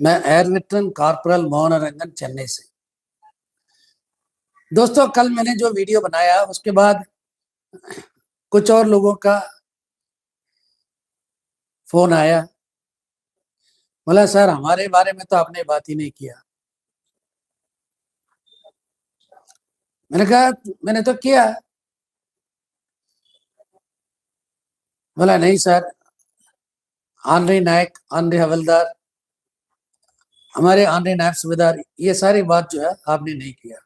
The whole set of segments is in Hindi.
मैं एयर वेटरन कॉर्पोरल मोहन रंगन चेन्नई से। दोस्तों, कल मैंने जो वीडियो बनाया उसके बाद कुछ और लोगों का फोन आया। बोला, सर हमारे बारे में तो आपने बात ही नहीं किया। मैंने कहा मैंने तो किया। बोला नहीं सर, आनरी नायक, आनरी हवलदार, हमारे आनरी नायब सूबेदार, ये सारी बात जो है आपने नहीं किया।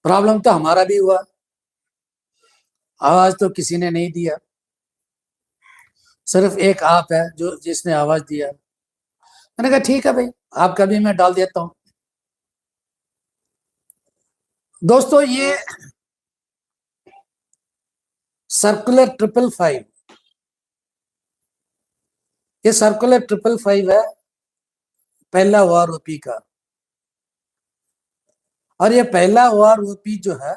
प्रॉब्लम तो हमारा भी हुआ, आवाज तो किसी ने नहीं दिया, सिर्फ एक आप है जो जिसने आवाज दिया। मैंने कहा ठीक है भाई, आपका भी मैं डाल देता हूं। दोस्तों, ये सर्कुलर 555, ये सर्कुलर 555 है, पहला OROP का। और ये पहला OROP जो है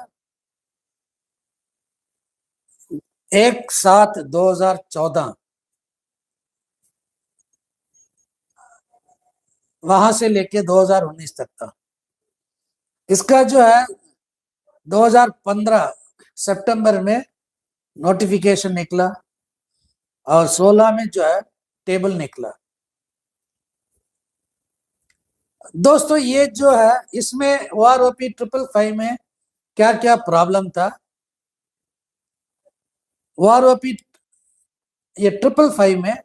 1/7/2014 वहां से लेके 2019 तक था। इसका जो है 2015 सितंबर में नोटिफिकेशन निकला और 16 में जो है टेबल निकला। दोस्तों, ये जो है इसमें OROP 555 में क्या क्या प्रॉब्लम था। OROP ये 555 में,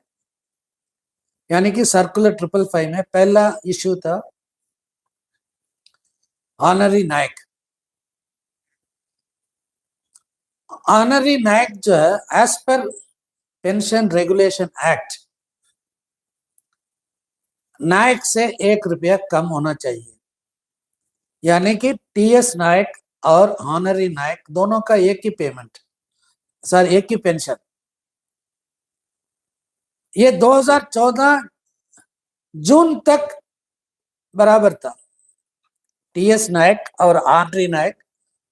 यानी कि सर्कुलर 555 में पहला इश्यू था ऑनरी नायक। ऑनरी नायक जो है as per pension regulation act, नायक से 1 रुपया कम होना चाहिए। यानी कि TS नायक और ऑनरी नायक दोनों का एक ही पेमेंट, सर एक ही पेंशन। ये 2014 जून तक बराबर था। TS नायक और ऑनरी नायक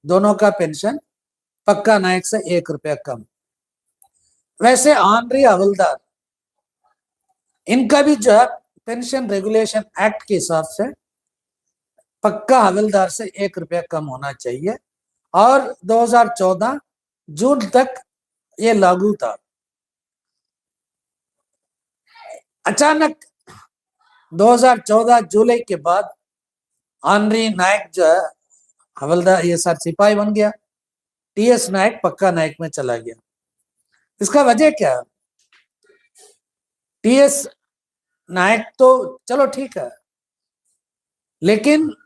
दोनों का पेंशन पक्का नायक से 1 रुपया कम। वैसे ऑनरी हवलदार, इनका भी जो है पेंशन रेगुलेशन एक्ट के हिसाब से पक्का हवलदार से 1 रुपया कम होना चाहिए। और 2014 जून तक ये लागू था। अचानक 2014 जुलाई के बाद ऑनरी नायक जो है हवलदार, ये सर सिपाही बन गया, TS नायक पक्का नायक में चला गया। इसका वजह क्या है? TS नायक तो चलो ठीक है, लेकिन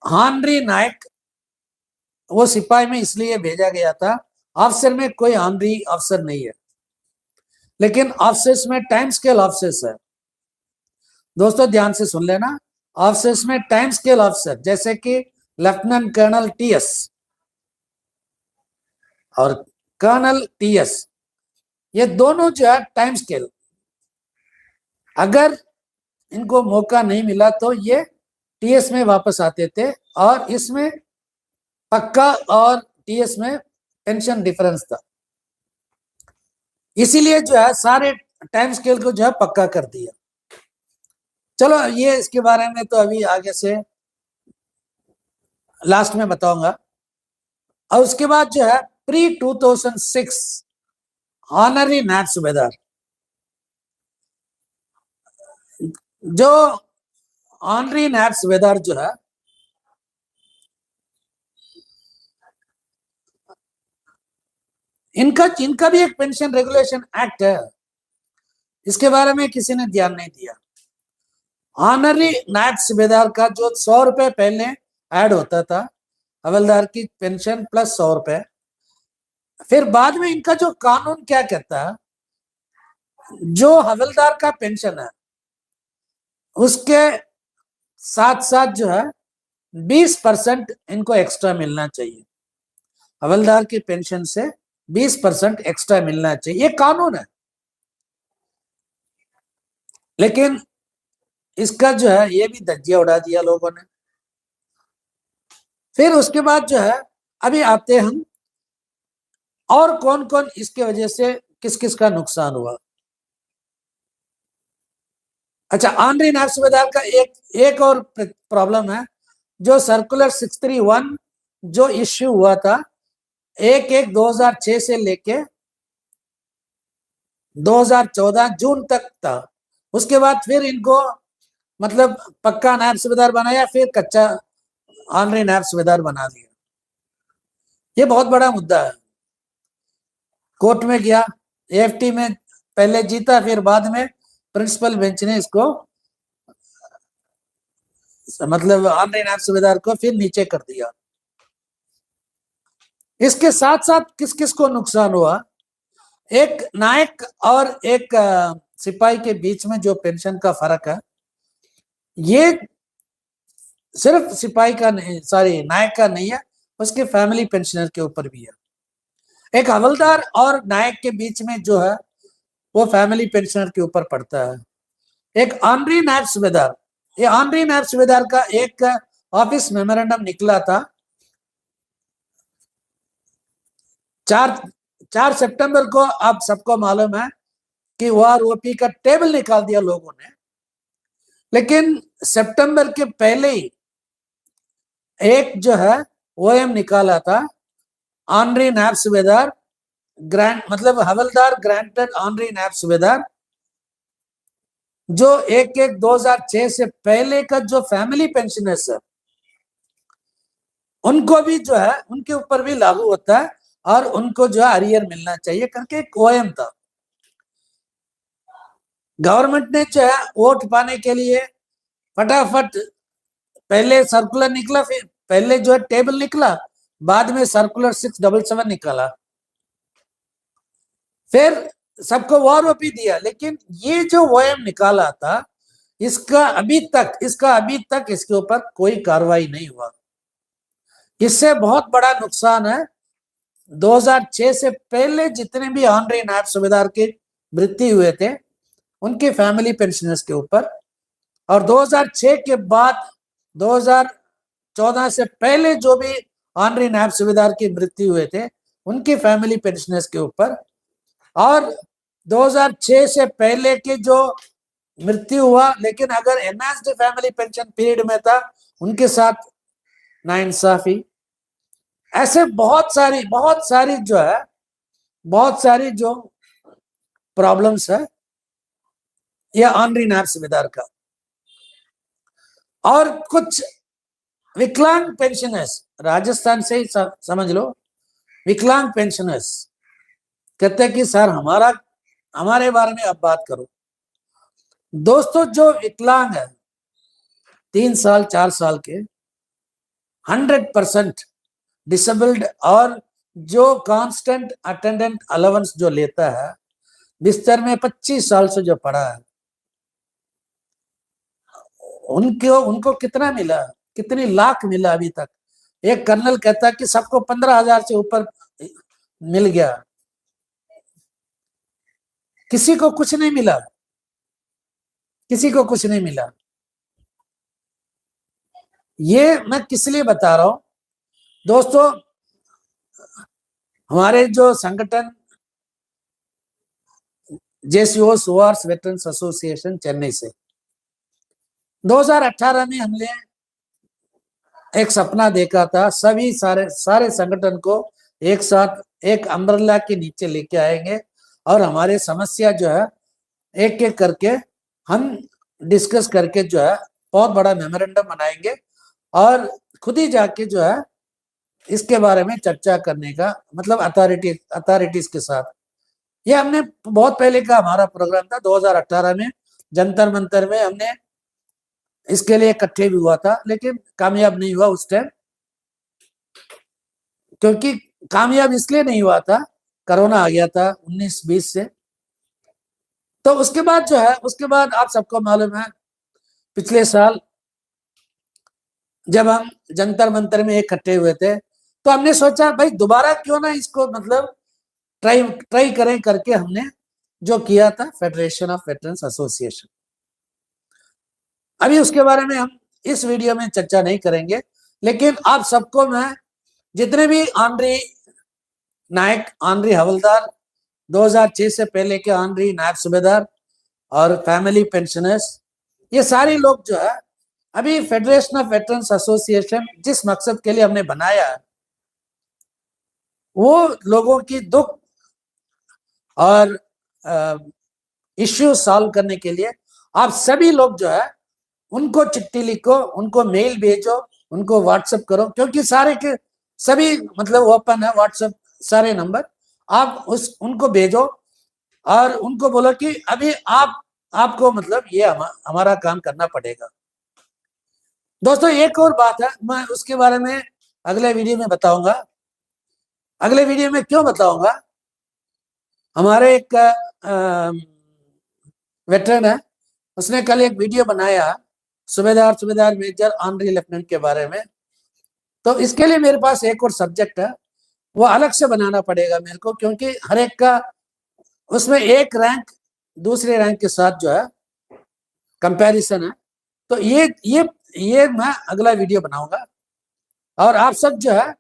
ऑनरी नायक वो सिपाही में इसलिए भेजा गया था, ऑफिसर में कोई ऑनरी अफसर नहीं है, लेकिन ऑफिसर्स में टाइम स्केल ऑफिसर्स है। दोस्तों ध्यान से सुन लेना, ऑफिसर्स में टाइम स्केल ऑफिसर जैसे कि लेफ्टिनेंट कर्नल TS और कर्नल TS, ये दोनों जो है टाइम स्केल, अगर इनको मौका नहीं मिला तो ये TS में वापस आते थे। और इसमें पक्का और TS में पेंशन डिफरेंस था, इसीलिए जो है सारे टाइम स्केल को जो है पक्का कर दिया। चलो ये इसके बारे में तो अभी आगे से लास्ट में बताऊंगा। और उसके बाद जो है प्री 2006 ऑनरी नायब सूबेदार, जो ऑनरी नायब सूबेदार जो है इनका इनका भी एक पेंशन रेगुलेशन एक्ट है, इसके बारे में किसी ने ध्यान नहीं दिया। ऑनरी नायब सूबेदार का जो 100 रुपए पहले ऐड होता था हवलदार की पेंशन प्लस 100 रुपए, फिर बाद में इनका जो कानून क्या कहता है, जो हवलदार का पेंशन है उसके साथ साथ जो है 20% इनको एक्स्ट्रा मिलना चाहिए। हवलदार की पेंशन से 20% एक्स्ट्रा मिलना चाहिए, ये कानून है। लेकिन इसका जो है ये भी धज्जियां उड़ा दिया लोगों ने। फिर उसके बाद जो है अभी आते हम और कौन कौन इसके वजह से किस किस का नुकसान हुआ। अच्छा, ऑनरी नायब सूबेदार का एक और प्रॉब्लम है। जो सर्कुलर 631 जो इश्यू हुआ था 1/1/2006 से लेके 2014 जून तक था, उसके बाद फिर इनको मतलब पक्का नायब सूबेदार बनाया, फिर कच्चा ऑनरी नायब सूबेदार बना दिया। ये बहुत बड़ा मुद्दा है। कोर्ट में गया, एएफटी में पहले जीता, फिर बाद में प्रिंसिपल बेंच ने इसको मतलब ऑनरी नायब सूबेदार को फिर नीचे कर दिया। इसके साथ साथ किस किस को नुकसान हुआ? एक नायक और एक सिपाही के बीच में जो पेंशन का फर्क है, ये सिर्फ सिपाही का नहीं, सॉरी नायक का नहीं है, उसके फैमिली पेंशनर के ऊपर भी है। एक हवलदार और नायक के बीच में जो है वो फैमिली पेंशनर के ऊपर पड़ता है। एक ऑनरी नायब सूबेदार, ये ऑनरी नायब सूबेदार का एक ऑफिस मेमोरेंडम निकला था 4 सितंबर को। आप सबको मालूम है कि OROP का टेबल निकाल दिया लोगों ने, लेकिन सितंबर के पहले ही एक जो है OM निकाला था, ऑनरी नायब सूबेदार ग्रांट, मतलब हवलदार ग्रांटेड ऑनरी नायब सूबेदार, जो 1/1/2006 से पहले का जो फैमिली पेंशनर्स है उनको भी जो है उनके ऊपर भी लागू होता है, और उनको जो है अरियर मिलना चाहिए करके एक OM था। गवर्नमेंट ने जो है वोट पाने के लिए फटाफट पहले सर्कुलर निकला, फिर पहले जो है टेबल निकला, बाद में सर्कुलर 677 निकाला, फिर सबको OROP दिया। लेकिन ये जो OM निकाला था इसका अभी तक इसके ऊपर कोई कार्रवाई नहीं हुआ। इससे बहुत बड़ा नुकसान है। 2006 से पहले जितने भी ऑनरी नायब सूबेदार के मृत्यु हुए थे उनके फैमिली पेंशनर्स के ऊपर, और 2006 के बाद 2014 से पहले जो भी ऑनरी नायब सूबेदार की मृत्यु हुए थे उनके फैमिली पेंशनर्स के ऊपर, और 2006 से पहले के जो मृत्यु हुआ लेकिन अगर एनहांस्ड फैमिली पेंशन पीरियड में था उनके साथ नाइंसाफी। ऐसे बहुत सारी जो प्रॉब्लम्स है यह ऑनरी नायब सूबेदार का। और कुछ विकलांग पेंशनर्स, राजस्थान से ही समझ लो, विकलांग पेंशनर्स कहते हैं कि सर हमारे बारे में अब बात करो। दोस्तों, जो विकलांग है 3 साल 4 साल के 100% डिसेबल्ड, और जो कांस्टेंट अटेंडेंट अलाउंस जो लेता है, बिस्तर में 25 साल से जो पड़ा है, उनको कितना मिला, कितनी लाख मिला अभी तक? एक कर्नल कहता है कि सबको 15,000 से ऊपर मिल गया, किसी को कुछ नहीं मिला, किसी को कुछ नहीं मिला। ये मैं किस लिए बता रहा हूं दोस्तों? हमारे जो संगठन JCO सुवार्स वेटरन्स एसोसिएशन चेन्नई से 2018 में हमने एक सपना देखा था, सभी सारे संगठन को एक साथ एक अम्ब्रेला के नीचे लेके आएंगे और हमारे समस्या जो है एक एक करके हम डिस्कस करके जो है बहुत बड़ा मेमोरेंडम बनाएंगे और खुद ही जाके जो है इसके बारे में चर्चा करने का, मतलब अथॉरिटीज के साथ। ये हमने बहुत पहले का हमारा प्रोग्राम था, 2018 में जंतर मंतर में हमने इसके लिए इकट्ठे भी हुआ था, लेकिन कामयाब नहीं हुआ उस टाइम। क्योंकि कामयाब इसलिए नहीं हुआ था, कोरोना आ गया था 19-20 से। तो उसके बाद जो है, उसके बाद आप सबको मालूम है पिछले साल जब हम जंतर मंतर में इकट्ठे हुए थे तो हमने सोचा भाई दोबारा क्यों ना इसको मतलब ट्राई करें करके हमने जो किया था फेडरेशन ऑफ वेटरन्स एसोसिएशन। अभी उसके बारे में हम इस वीडियो में चर्चा नहीं करेंगे, लेकिन आप सबको मैं जितने भी ऑनरी नायक, ऑनरी हवलदार, 2006 से पहले के ऑनरी नायब सूबेदार और फैमिली पेंशनर्स ये सारे लोग जो है अभी फेडरेशन ऑफ वेटरन्स एसोसिएशन जिस मकसद के लिए हमने बनाया है, वो लोगों की दुख और इश्यू सॉल्व करने के लिए आप सभी लोग जो है उनको चिट्ठी लिखो, उनको मेल भेजो, उनको व्हाट्सएप करो, क्योंकि सारे के सभी मतलब ओपन है व्हाट्सएप सारे नंबर, आप उस उनको भेजो और उनको बोलो कि अभी आपको मतलब ये हमारा काम करना पड़ेगा। दोस्तों एक और बात है, मैं उसके बारे में अगले वीडियो में बताऊंगा। अगले वीडियो में क्यों बताऊंगा, हमारे एक वेटरन है, उसने कल एक वीडियो बनाया सूबेदार मेजर ऑनरी लेफ्टिनेंट के बारे में। तो इसके लिए मेरे पास एक और सब्जेक्ट है, वो अलग से बनाना पड़ेगा मेरे को, क्योंकि हर एक का उसमें एक रैंक दूसरे रैंक के साथ जो है कंपैरिजन है। तो ये मैं अगला वीडियो बनाऊंगा। और आप सब जो है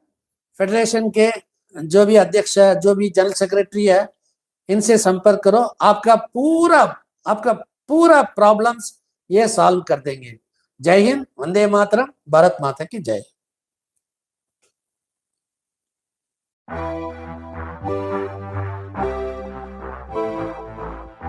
फेडरेशन के जो भी अध्यक्ष है, जो भी जनरल सेक्रेटरी है, इनसे संपर्क करो, आपका पूरा प्रॉब्लम्स ये सॉल्व कर देंगे। जय हिंद, वंदे मातरम, भारत माता की जय।